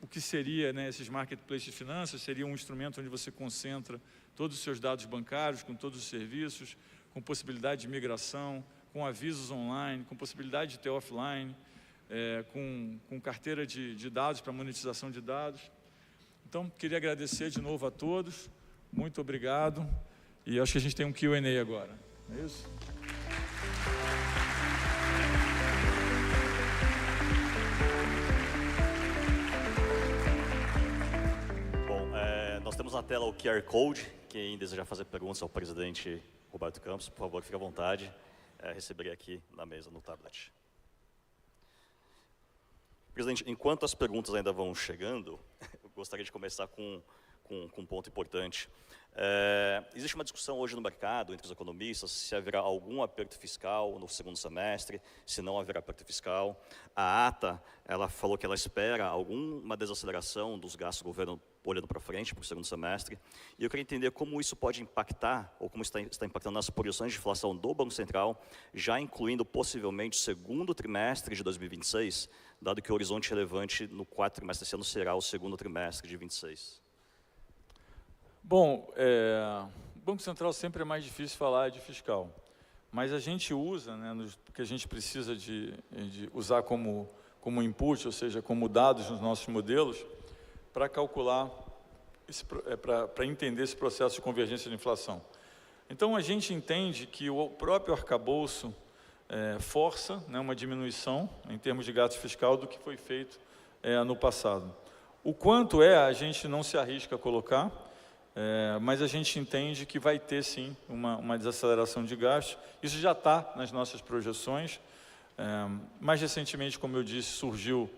o que seria, né, esses marketplaces de finanças. Seria um instrumento onde você concentra todos os seus dados bancários, com todos os serviços, com possibilidade de migração, com avisos online, com possibilidade de ter offline, com carteira de dados para monetização de dados. Então, queria agradecer de novo a todos, muito obrigado, e acho que a gente tem um Q&A agora, é isso? Bom, nós temos na tela o QR Code. Quem desejar fazer perguntas ao presidente Roberto Campos, por favor, fique à vontade, receberei aqui na mesa, no tablet. Presidente, enquanto as perguntas ainda vão chegando, eu gostaria de começar com um ponto importante. Existe uma discussão hoje no mercado, entre os economistas, se haverá algum aperto fiscal no segundo semestre, se não haverá aperto fiscal. A ATA, ela falou que ela espera alguma desaceleração dos gastos do governo olhando para frente, para o segundo semestre. E eu queria entender como isso pode impactar, ou como está impactando nas projeções de inflação do Banco Central, já incluindo possivelmente o segundo trimestre de 2026, dado que o horizonte relevante no quarto trimestre desse ano será o segundo trimestre de 26. Bom, o Banco Central sempre é mais difícil falar de fiscal, mas a gente usa, né, porque a gente precisa de usar como input, ou seja, como dados nos nossos modelos, para calcular, para entender esse processo de convergência de inflação. Então, a gente entende que o próprio arcabouço força, né, uma diminuição em termos de gasto fiscal do que foi feito no passado. O quanto a gente não se arrisca a colocar, mas a gente entende que vai ter, sim, uma desaceleração de gastos. Isso já está nas nossas projeções. Mais recentemente, como eu disse, surgiu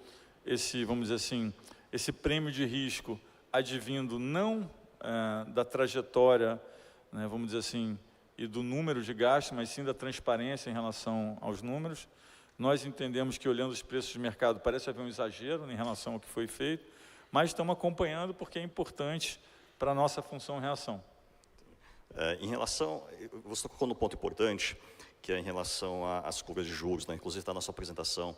esse, vamos dizer assim, esse prêmio de risco advindo não da trajetória, né, vamos dizer assim, e do número de gastos, mas sim da transparência em relação aos números. Nós entendemos que, olhando os preços de mercado, parece haver um exagero, né, em relação ao que foi feito, mas estamos acompanhando porque é importante para a nossa função-reação. Em relação, você tocou num ponto importante, que é em relação às curvas de juros, né? Inclusive está na sua apresentação.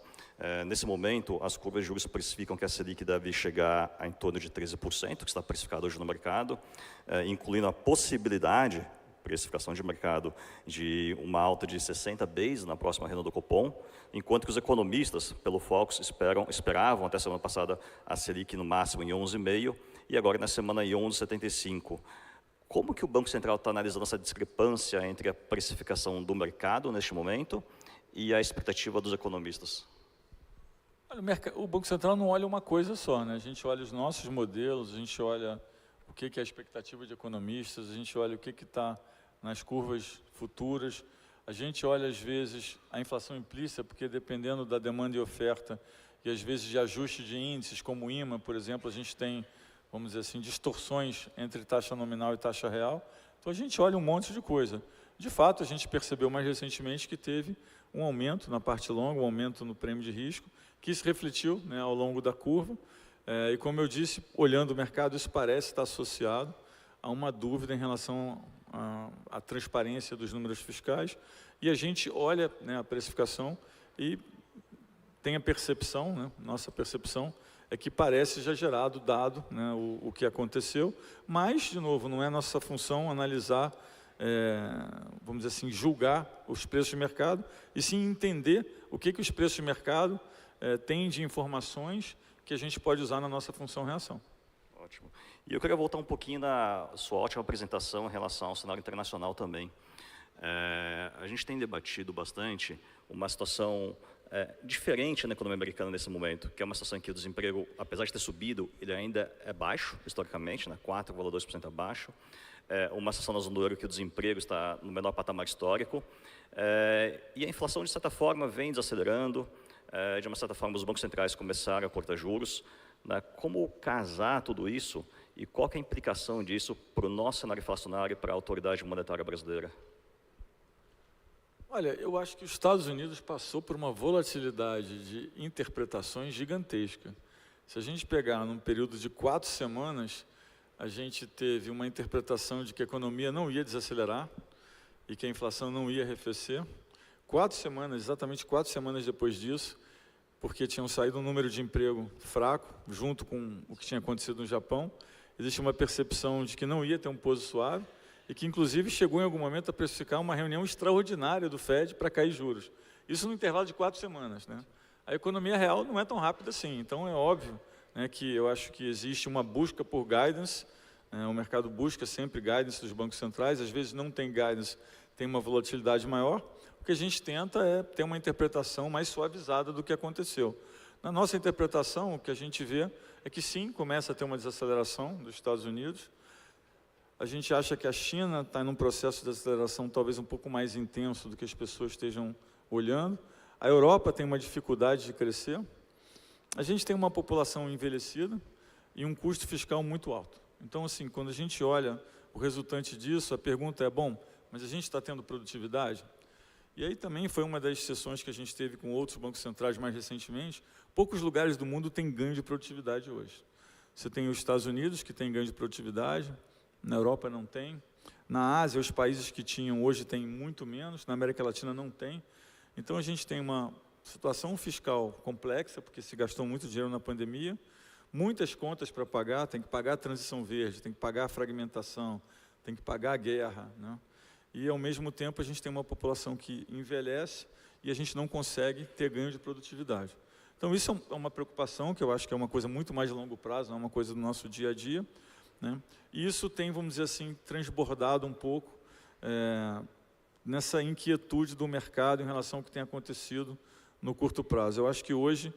Nesse momento, as curvas de juros precificam que a Selic deve chegar a em torno de 13%, que está precificado hoje no mercado, incluindo a possibilidade, precificação de mercado, de uma alta de 60 bases na próxima reunião do Copom, enquanto que os economistas, pelo Focus, esperavam até a semana passada a Selic no máximo em 11,5%, e agora na semana em 11,75%. Como que o Banco Central está analisando essa discrepância entre a precificação do mercado neste momento e a expectativa dos economistas? Olha, o Banco Central não olha uma coisa só, né? A gente olha os nossos modelos, a gente olha o que é a expectativa de economistas, a gente olha o que está nas curvas futuras, a gente olha, às vezes, a inflação implícita, porque dependendo da demanda e oferta, e às vezes de ajuste de índices, como o IMA, por exemplo, a gente tem, vamos dizer assim, distorções entre taxa nominal e taxa real. Então, a gente olha um monte de coisa. De fato, a gente percebeu mais recentemente que teve um aumento na parte longa, um aumento no prêmio de risco, que se refletiu, né, ao longo da curva. E, como eu disse, olhando o mercado, isso parece estar associado a uma dúvida em relação à transparência dos números fiscais. E a gente olha, né, a precificação e tem a percepção, né, nossa percepção, é que parece já gerado dado, né, o que aconteceu, mas, de novo, não é nossa função analisar, vamos dizer assim, julgar os preços de mercado, e sim entender o que os preços de mercado têm de informações que a gente pode usar na nossa função-reação. Ótimo. E eu queria voltar um pouquinho na sua ótima apresentação em relação ao cenário internacional também. A gente tem debatido bastante uma situação diferente na economia americana nesse momento, que é uma situação em que o desemprego, apesar de ter subido, ele ainda é baixo, historicamente, né, 4,2% abaixo. Uma situação na zona do euro que o desemprego está no menor patamar histórico. E a inflação, de certa forma, vem desacelerando. De uma certa forma, os bancos centrais começaram a cortar juros. Né? Como casar tudo isso e qual que é a implicação disso para o nosso cenário inflacionário e para a autoridade monetária brasileira? Olha, eu acho que os Estados Unidos passou por uma volatilidade de interpretações gigantesca. Se a gente pegar num período de 4 semanas, a gente teve uma interpretação de que a economia não ia desacelerar e que a inflação não ia arrefecer. 4 semanas, exatamente 4 semanas depois disso, porque tinham saído um número de emprego fraco, junto com o que tinha acontecido no Japão, existe uma percepção de que não ia ter um pouso suave e que, inclusive, chegou em algum momento a precificar uma reunião extraordinária do FED para cair juros. Isso no intervalo de 4 semanas, né? A economia real não é tão rápida assim, então é óbvio, né, que eu acho que existe uma busca por guidance, o mercado busca sempre guidance dos bancos centrais, às vezes não tem guidance, tem uma volatilidade maior. O que a gente tenta é ter uma interpretação mais suavizada do que aconteceu. Na nossa interpretação, o que a gente vê é que sim, começa a ter uma desaceleração dos Estados Unidos. A gente acha que a China está num processo de aceleração talvez um pouco mais intenso do que as pessoas estejam olhando. A Europa tem uma dificuldade de crescer. A gente tem uma população envelhecida e um custo fiscal muito alto. Então, assim, quando a gente olha o resultante disso, a pergunta é, bom, mas a gente está tendo produtividade? E aí também foi uma das sessões que a gente teve com outros bancos centrais mais recentemente. Poucos lugares do mundo têm ganho de produtividade hoje. Você tem os Estados Unidos, que tem ganho de produtividade, na Europa não tem. Na Ásia, os países que tinham hoje têm muito menos, na América Latina não tem. Então a gente tem uma situação fiscal complexa, porque se gastou muito dinheiro na pandemia, muitas contas para pagar, tem que pagar a transição verde, tem que pagar a fragmentação, tem que pagar a guerra, né? E, ao mesmo tempo, a gente tem uma população que envelhece e a gente não consegue ter ganho de produtividade. Então, isso é uma preocupação, que eu acho que é uma coisa muito mais de longo prazo, não é uma coisa do nosso dia a dia, né? E isso tem, vamos dizer assim, transbordado um pouco nessa inquietude do mercado em relação ao que tem acontecido no curto prazo. Eu acho que hoje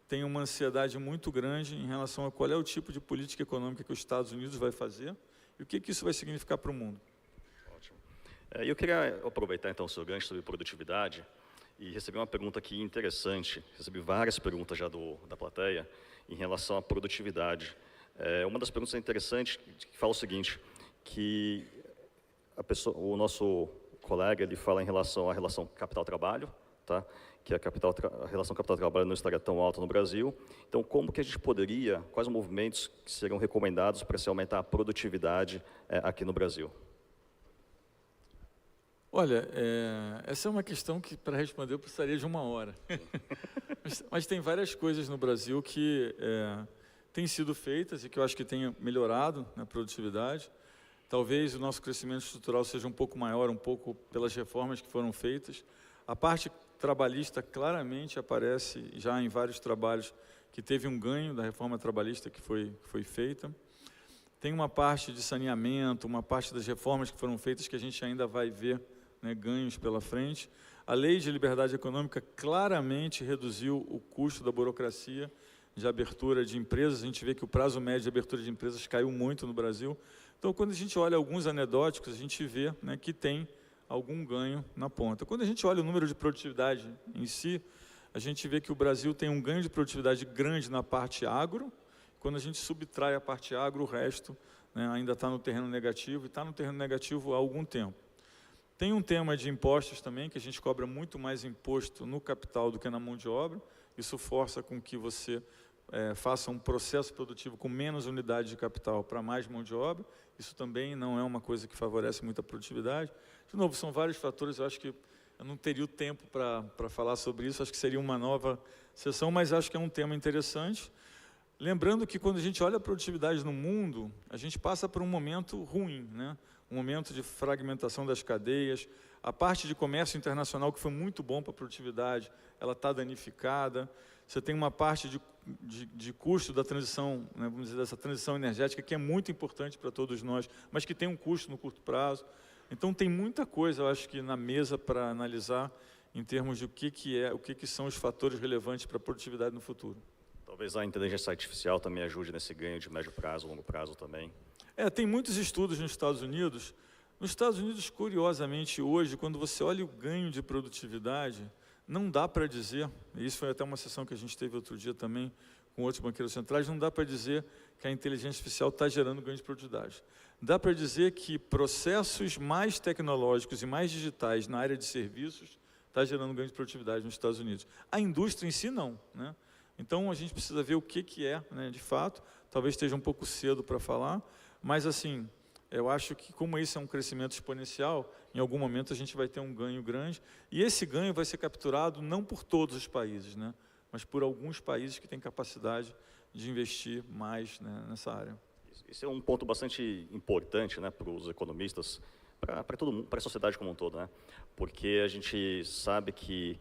tem uma ansiedade muito grande em relação a qual é o tipo de política econômica que os Estados Unidos vai fazer e o que isso vai significar para o mundo. Eu queria aproveitar, então, o seu gancho sobre produtividade e recebi uma pergunta aqui interessante. Recebi várias perguntas já da plateia em relação à produtividade. Uma das perguntas interessantes que fala o seguinte, que o nosso colega ele fala em relação à relação capital-trabalho, tá? Que a relação capital-trabalho não estaria tão alta no Brasil. Então, como que a gente poderia, quais os movimentos que seriam recomendados para se aumentar a produtividade aqui no Brasil? Olha, essa é uma questão que, para responder, eu precisaria de 1 hora. mas tem várias coisas no Brasil que têm sido feitas e que eu acho que têm melhorado na produtividade. Talvez o nosso crescimento estrutural seja um pouco maior, um pouco pelas reformas que foram feitas. A parte trabalhista claramente aparece já em vários trabalhos que teve um ganho da reforma trabalhista que foi feita. Tem uma parte de saneamento, uma parte das reformas que foram feitas que a gente ainda vai ver, né, ganhos pela frente. A lei de liberdade econômica claramente reduziu o custo da burocracia de abertura de empresas. A gente vê que o prazo médio de abertura de empresas caiu muito no Brasil. Então, quando a gente olha alguns anedóticos, a gente vê, né, que tem algum ganho na ponta. Quando a gente olha o número de produtividade em si, a gente vê que o Brasil tem um ganho de produtividade grande na parte agro. Quando a gente subtrai a parte agro, o resto, né, ainda está no terreno negativo, e está no terreno negativo há algum tempo. Tem um tema de impostos também, que a gente cobra muito mais imposto no capital do que na mão de obra. Isso força com que você faça um processo produtivo com menos unidade de capital para mais mão de obra. Isso também não é uma coisa que favorece muito a produtividade. De novo, são vários fatores, eu acho que eu não teria o tempo para falar sobre isso, acho que seria uma nova sessão, mas acho que é um tema interessante. Lembrando que quando a gente olha a produtividade no mundo, a gente passa por um momento ruim, né? Um momento de fragmentação das cadeias. A parte de comércio internacional, que foi muito bom para a produtividade, ela está danificada. Você tem uma parte de custo da transição, né, vamos dizer, dessa transição energética, que é muito importante para todos nós, mas que tem um custo no curto prazo. Então, tem muita coisa, eu acho que, na mesa para analisar em termos de o que são os fatores relevantes para a produtividade no futuro. Talvez a inteligência artificial também ajude nesse ganho de médio prazo, longo prazo também. Tem muitos estudos nos Estados Unidos. Nos Estados Unidos, curiosamente, hoje, quando você olha o ganho de produtividade, não dá para dizer, e isso foi até uma sessão que a gente teve outro dia também com outros banqueiros centrais, não dá para dizer que a inteligência artificial está gerando ganho de produtividade. Dá para dizer que processos mais tecnológicos e mais digitais na área de serviços está gerando ganho de produtividade nos Estados Unidos. A indústria em si, não, né? Então, a gente precisa ver o que é, né, de fato. Talvez esteja um pouco cedo para falar, mas, assim, eu acho que, como esse é um crescimento exponencial, em algum momento a gente vai ter um ganho grande, e esse ganho vai ser capturado não por todos os países, né, mas por alguns países que têm capacidade de investir mais, né, nessa área. Esse é um ponto bastante importante, né, para os economistas, para todo mundo, para a sociedade como um todo, né? Porque a gente sabe que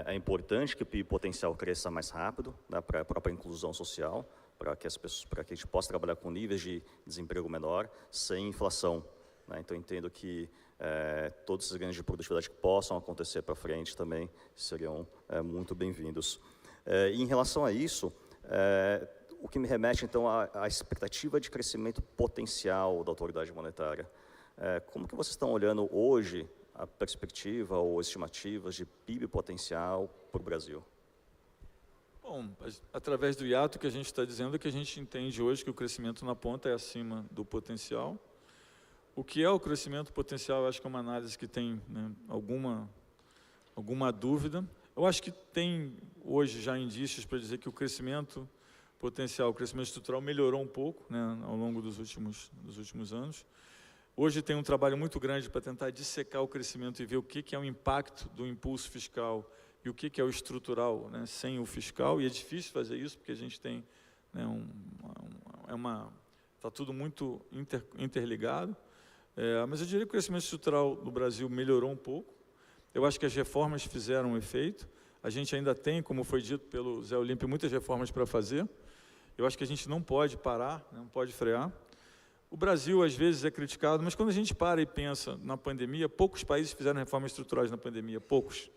é importante que o PIB potencial cresça mais rápido, né, para a própria inclusão social, para que a gente possa trabalhar com níveis de desemprego menor, sem inflação, né? Então, entendo que todos esses ganhos de produtividade que possam acontecer para frente também seriam muito bem-vindos. E em relação a isso, o que me remete, então, à expectativa de crescimento potencial da autoridade monetária. Como que vocês estão olhando hoje a perspectiva ou estimativas de PIB potencial para o Brasil? Bom, através do hiato que a gente está dizendo, que a gente entende hoje que o crescimento na ponta é acima do potencial. O que é o crescimento potencial, eu acho que é uma análise que tem, né, alguma dúvida. Eu acho que tem hoje já indícios para dizer que o crescimento potencial, o crescimento estrutural melhorou um pouco, né, ao longo dos últimos anos. Hoje tem um trabalho muito grande para tentar dissecar o crescimento e ver o que é o impacto do impulso fiscal e o que é o estrutural, né, sem o fiscal, e é difícil fazer isso, porque a gente tem, né, está tudo muito interligado, mas eu diria que o crescimento estrutural do Brasil melhorou um pouco. Eu acho que as reformas fizeram um efeito, a gente ainda tem, como foi dito pelo Zé Olímpio, muitas reformas para fazer. Eu acho que a gente não pode parar, não pode frear. O Brasil, às vezes, é criticado, mas quando a gente para e pensa na pandemia, poucos países fizeram reformas estruturais na pandemia, poucos.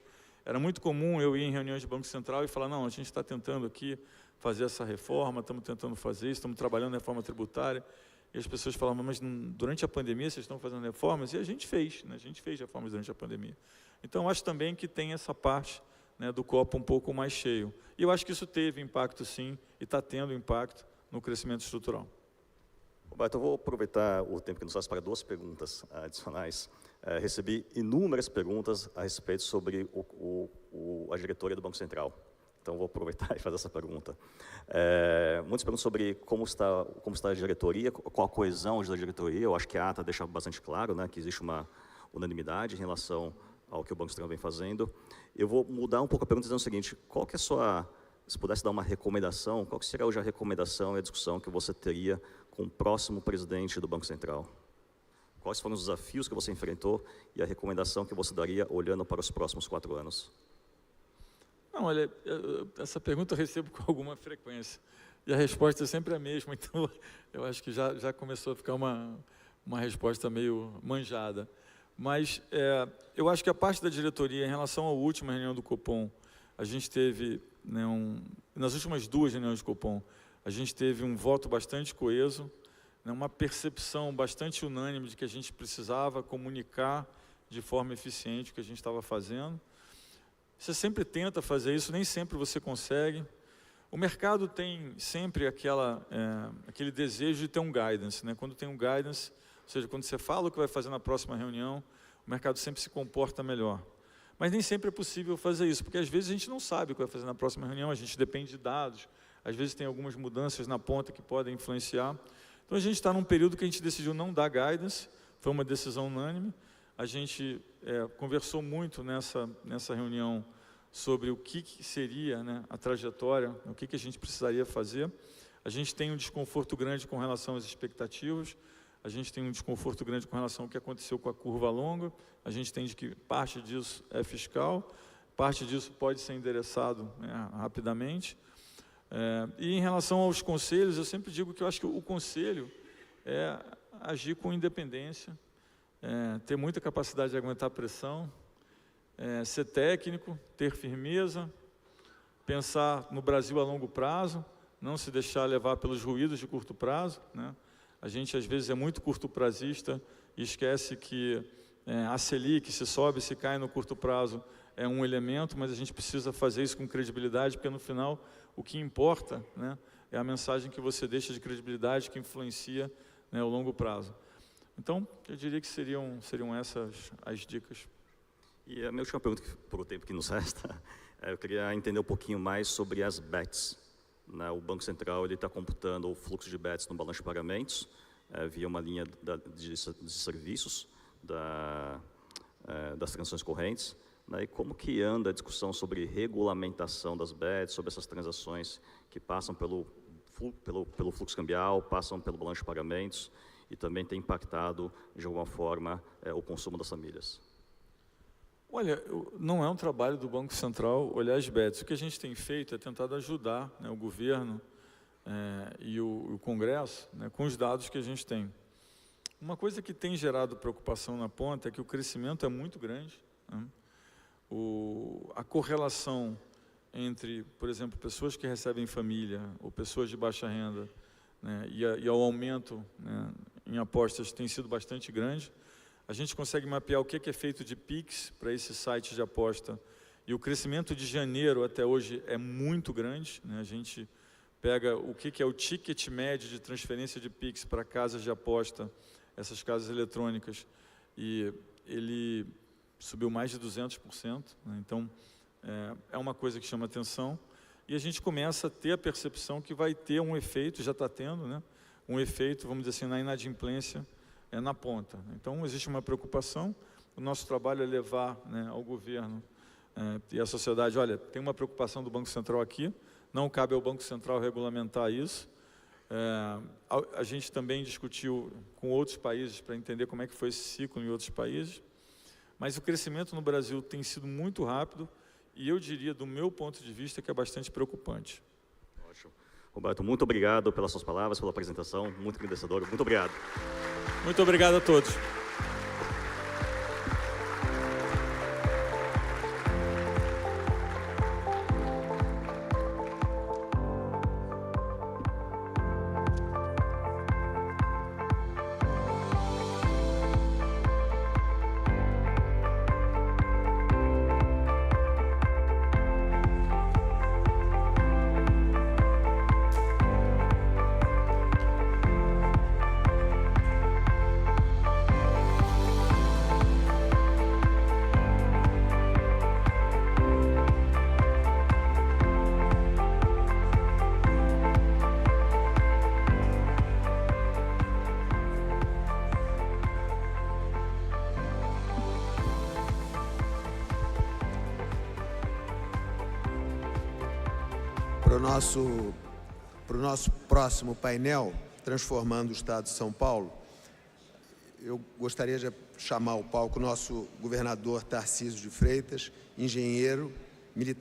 Era muito comum eu ir em reuniões de Banco Central e falar, não, a gente está tentando aqui fazer essa reforma, estamos tentando fazer isso, estamos trabalhando na reforma tributária. E as pessoas falavam, mas durante a pandemia vocês estão fazendo reformas? E a gente fez, né? A gente fez reformas durante a pandemia. Então, acho também que tem essa parte, né, do copo um pouco mais cheio. E eu acho que isso teve impacto, sim, e está tendo impacto no crescimento estrutural. Roberto, eu vou aproveitar o tempo que nos faz para duas perguntas adicionais. Recebi inúmeras perguntas a respeito sobre a diretoria do Banco Central. Então, vou aproveitar e fazer essa pergunta. Muitas perguntas sobre como está a diretoria, qual a coesão da diretoria. Eu acho que a ata deixa bastante claro, né, que existe uma unanimidade em relação ao que o Banco Central vem fazendo. Eu vou mudar um pouco a pergunta dizendo o seguinte, qual que é a sua, se pudesse dar uma recomendação, qual que seria hoje a recomendação e a discussão que você teria com o próximo presidente do Banco Central? Quais foram os desafios que você enfrentou e a recomendação que você daria olhando para os próximos 4 anos? Não, olha, essa pergunta eu recebo com alguma frequência. E a resposta é sempre a mesma, então eu acho que já começou a ficar uma resposta meio manjada. Mas eu acho que a parte da diretoria, em relação à última reunião do Copom, a gente teve, né, nas últimas 2 reuniões do Copom, a gente teve um voto bastante coeso, né, uma percepção bastante unânime de que a gente precisava comunicar de forma eficiente o que a gente estava fazendo. Você sempre tenta fazer isso, nem sempre você consegue. O mercado tem sempre aquele desejo de ter um guidance, né? Quando tem um guidance, ou seja, quando você fala o que vai fazer na próxima reunião, o mercado sempre se comporta melhor. Mas nem sempre é possível fazer isso, porque às vezes a gente não sabe o que vai fazer na próxima reunião, a gente depende de dados, às vezes tem algumas mudanças na ponta que podem influenciar. Então a gente está num período que a gente decidiu não dar guidance, foi uma decisão unânime. A gente conversou muito nessa reunião sobre o que seria, né, a trajetória, o que a gente precisaria fazer. A gente tem um desconforto grande com relação às expectativas, a gente tem um desconforto grande com relação ao que aconteceu com a curva longa, a gente entende que parte disso é fiscal, parte disso pode ser endereçado, né, rapidamente. E em relação aos conselhos, eu sempre digo que eu acho que o conselho é agir com independência, ter muita capacidade de aguentar pressão, ser técnico, ter firmeza, pensar no Brasil a longo prazo, não se deixar levar pelos ruídos de curto prazo, né? A gente, às vezes, é muito curto-prazista e esquece que a Selic, se sobe, se cai no curto prazo, é um elemento, mas a gente precisa fazer isso com credibilidade, porque, no final, o que importa, né, é a mensagem que você deixa de credibilidade que influencia, né, o longo prazo. Então, eu diria que seriam essas as dicas. E a minha última pergunta, por o tempo que nos resta, Eu queria entender um pouquinho mais sobre as bets. Né? O Banco Central está computando o fluxo de bets no balanço de pagamentos, via uma linha de serviços das transações correntes. Né? E como que anda a discussão sobre regulamentação das bets, sobre essas transações que passam pelo fluxo cambial, passam pelo balanço de pagamentos e também tem impactado, de alguma forma, o consumo das famílias? Olha, não é um trabalho do Banco Central olhar as bets. O que a gente tem feito é tentar ajudar, né, o governo e o Congresso, né, com os dados que a gente tem. Uma coisa que tem gerado preocupação na ponta é que o crescimento é muito grande. Né? A correlação entre, por exemplo, pessoas que recebem família ou pessoas de baixa renda, né, e ao aumento, né, em apostas tem sido bastante grande. A gente consegue mapear o que é feito de PIX para esses sites de aposta. E o crescimento de janeiro até hoje é muito grande. Né? A gente pega o que é o ticket médio de transferência de PIX para casas de aposta, essas casas eletrônicas, e ele subiu mais de 200%. Né? Então, é uma coisa que chama atenção. E a gente começa a ter a percepção que vai ter um efeito, já está tendo, né? Um efeito, vamos dizer assim, na inadimplência, na ponta. Então, existe uma preocupação. O nosso trabalho é levar, né, ao governo e à sociedade, olha, tem uma preocupação do Banco Central aqui, não cabe ao Banco Central regulamentar isso. A gente também discutiu com outros países para entender como é que foi esse ciclo em outros países, mas o crescimento no Brasil tem sido muito rápido e eu diria, do meu ponto de vista, que é bastante preocupante. Ótimo. Roberto, muito obrigado pelas suas palavras, pela apresentação, muito enriquecedor. Muito obrigado. Muito obrigado a todos. Para o nosso próximo painel, Transformando o Estado de São Paulo, eu gostaria de chamar ao palco o nosso governador Tarcísio de Freitas, engenheiro, militar.